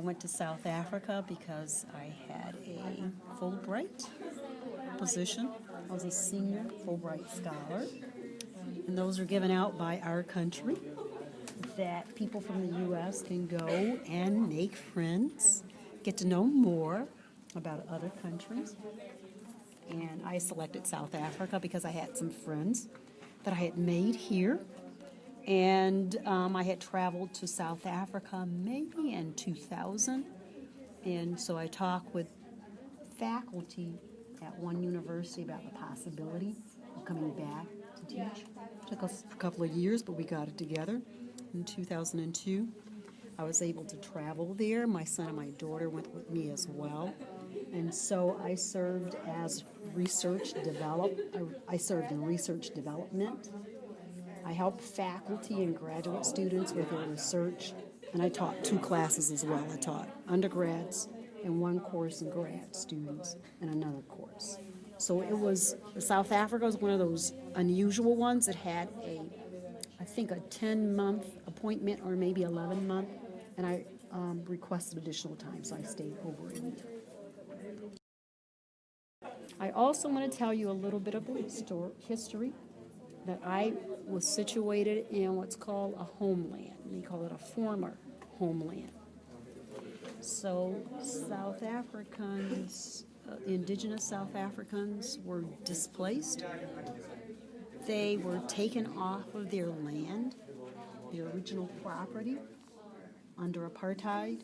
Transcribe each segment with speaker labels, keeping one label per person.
Speaker 1: went to South Africa because I had a Fulbright position. I was a senior Fulbright scholar, and those are given out by our country that people from the U.S. can go and make friends, get to know more about other countries. And I selected South Africa because I had some friends that I had made here. And I had traveled to South Africa maybe in 2000. And so I talked with faculty at one university about the possibility of coming back to teach. It took us a couple of years, but we got it together in 2002. I was able to travel there. My son and my daughter went with me as well. And so I served as I served in research development. I helped faculty and graduate students with their research, and I taught 2 classes as well. I taught undergrads and 1 course in grad students and another course. So it was, South Africa was one of those unusual ones. It had I think a 10-month appointment or maybe 11-month, and I requested additional time, so I stayed over a year. I also want to tell you a little bit of the history that I was situated in what's called a homeland. They call it a former homeland. So South Africans, indigenous South Africans were displaced. They were taken off of their land, their original property, under apartheid,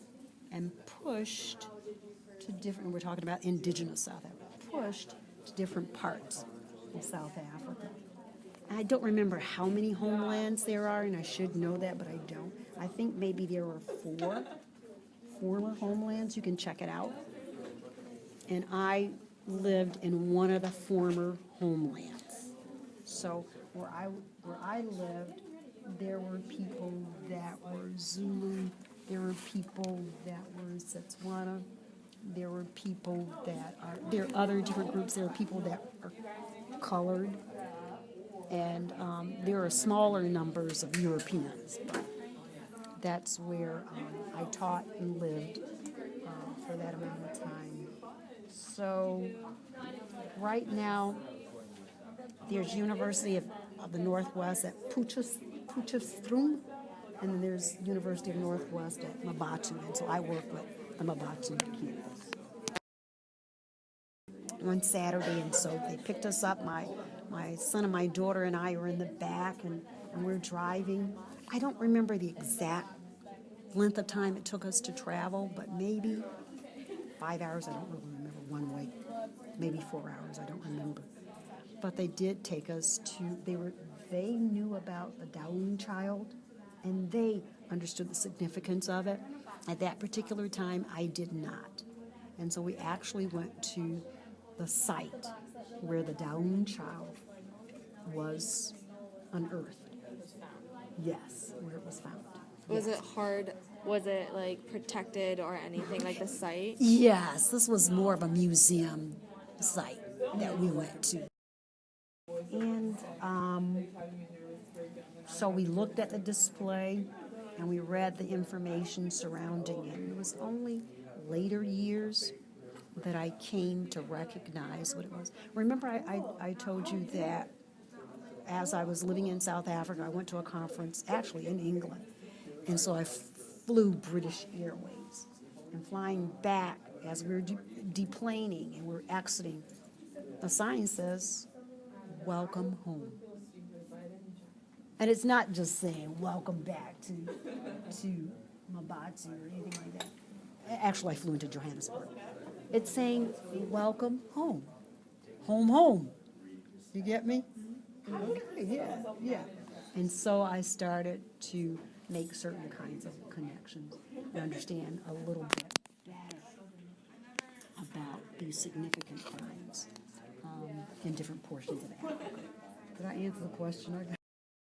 Speaker 1: and pushed to different, we're talking about indigenous South Africa, pushed to different parts of South Africa. I don't remember how many homelands there are, and I should know that, but I don't. I think maybe there were 4 former homelands. You can check it out. And I lived in one of the former homelands. So where I lived, there were people that were Zulu, there were people that were Setswana, there were people there are other different groups, there are people that are colored, and there are smaller numbers of Europeans, but that's where I taught and lived for that amount of time. So right now, there's University of the Northwest at Potchefstroom, and then there's University of Northwest at Mabatu, and so I work with the Mabatu campus. One Saturday, and so they picked us up. My son and my daughter and I were in the back, and we're driving. I don't remember the exact length of time it took us to travel, but maybe 5 hours. I don't really remember one way. Maybe 4 hours. I don't remember. But they did take us to. They knew about the Tuang child, and they understood the significance of it. At that particular time, I did not, and so we actually went to the site where the Tuang child was unearthed. Yes, where it was found.
Speaker 2: Was it hard? Was it like protected or anything like the site?
Speaker 1: Yes, this was more of a museum site that we went to. And so we looked at the display and we read the information surrounding it. And it was only later years that I came to recognize what it was. Remember, I told you that as I was living in South Africa, I went to a conference, actually in England, and so I flew British Airways. And flying back, as we were deplaning and we're exiting, the sign says, "Welcome home." And it's not just saying, "Welcome back to Mabatu" or anything like that. Actually, I flew into Johannesburg. It's saying, "Welcome home." Home, home. You get me? Okay, yeah. And so I started to make certain kinds of connections and understand a little bit better about these significant crimes in different portions of Africa. Did I answer the question?